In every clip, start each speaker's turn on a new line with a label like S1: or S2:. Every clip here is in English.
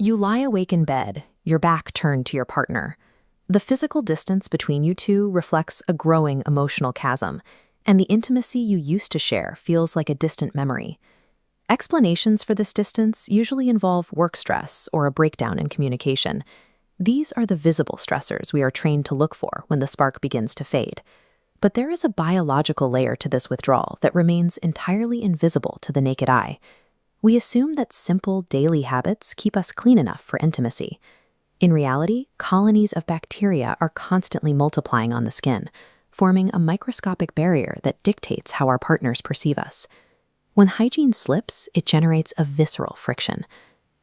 S1: You lie awake in bed, your back turned to your partner. The physical distance between you two reflects a growing emotional chasm, and the intimacy you used to share feels like a distant memory. Explanations for this distance usually involve work stress or a breakdown in communication. These are the visible stressors we are trained to look for when the spark begins to fade. But there is a biological layer to this withdrawal that remains entirely invisible to the naked eye. We assume that simple daily habits keep us clean enough for intimacy. In reality, colonies of bacteria are constantly multiplying on the skin, forming a microscopic barrier that dictates how our partners perceive us. When hygiene slips, it generates a visceral friction.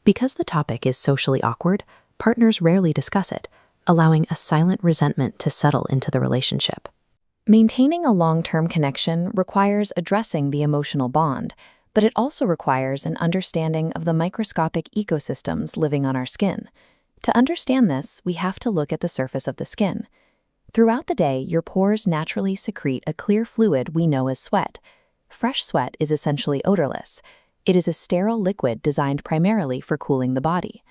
S1: Because the topic is socially awkward, partners rarely discuss it, allowing a silent resentment to settle into the relationship. Maintaining a long-term connection requires addressing the emotional bond, but it also requires an understanding of the microscopic ecosystems living on our skin. To understand this, we have to look at the surface of the skin. Throughout the day, your pores naturally secrete a clear fluid we know as sweat. Fresh sweat is essentially odorless. It is a sterile liquid designed primarily for cooling the body.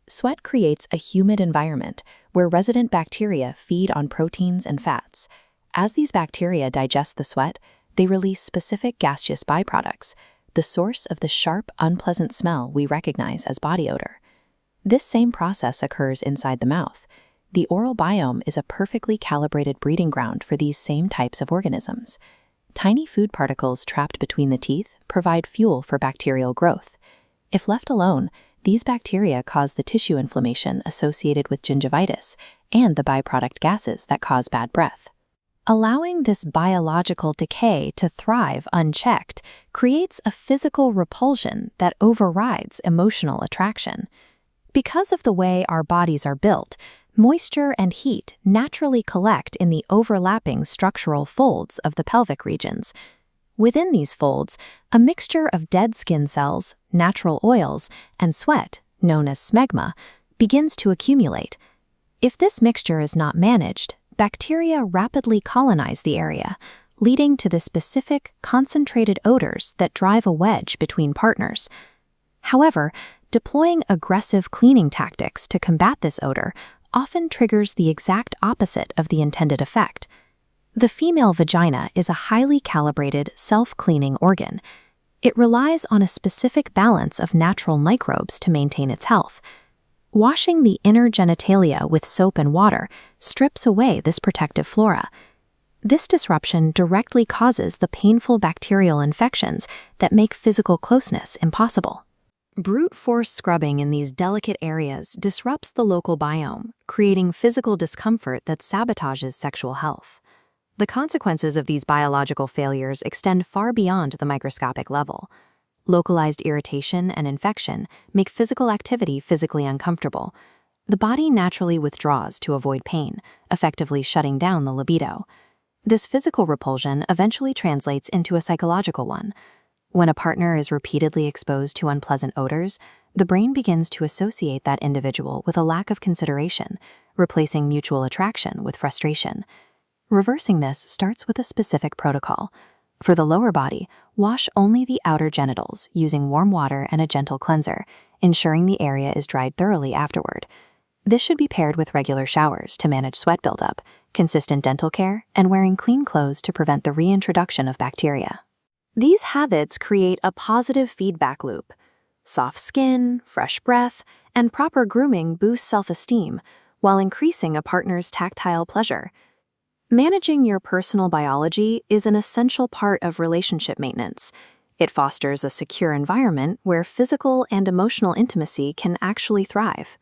S1: Sweat creates a humid environment where resident bacteria feed on proteins and fats. As these bacteria digest the sweat, they release specific gaseous byproducts, the source of the sharp, unpleasant smell we recognize as body odor. This same process occurs inside the mouth. The oral biome is a perfectly calibrated breeding ground for these same types of organisms. Tiny food particles trapped between the teeth provide fuel for bacterial growth. If left alone, these bacteria cause the tissue inflammation associated with gingivitis and the byproduct gases that cause bad breath. Allowing this biological decay to thrive unchecked creates a physical repulsion that overrides emotional attraction. Because of the way our bodies are built, moisture and heat naturally collect in the overlapping structural folds of the pelvic regions. Within these folds, a mixture of dead skin cells, natural oils, and sweat, known as smegma, begins to accumulate. If this mixture is not managed, bacteria rapidly colonize the area, leading to the specific, concentrated odors that drive a wedge between partners. However, deploying aggressive cleaning tactics to combat this odor often triggers the exact opposite of the intended effect. The female vagina is a highly calibrated, self-cleaning organ. It relies on a specific balance of natural microbes to maintain its health. Washing the inner genitalia with soap and water strips away this protective flora. This disruption directly causes the painful bacterial infections that make physical closeness impossible. Brute force scrubbing in these delicate areas disrupts the local biome, creating physical discomfort that sabotages sexual health. The consequences of these biological failures extend far beyond the microscopic level. Localized irritation and infection make physical activity physically uncomfortable. The body naturally withdraws to avoid pain, effectively shutting down the libido. This physical repulsion eventually translates into a psychological one. When a partner is repeatedly exposed to unpleasant odors, the brain begins to associate that individual with a lack of consideration, replacing mutual attraction with frustration. Reversing this starts with a specific protocol. For the lower body, wash only the outer genitals using warm water and a gentle cleanser, ensuring the area is dried thoroughly afterward. This should be paired with regular showers to manage sweat buildup, consistent dental care, and wearing clean clothes to prevent the reintroduction of bacteria. These habits create a positive feedback loop. Soft skin, fresh breath, and proper grooming boost self-esteem while increasing a partner's tactile pleasure. Managing your personal biology is an essential part of relationship maintenance. It fosters a secure environment where physical and emotional intimacy can actually thrive.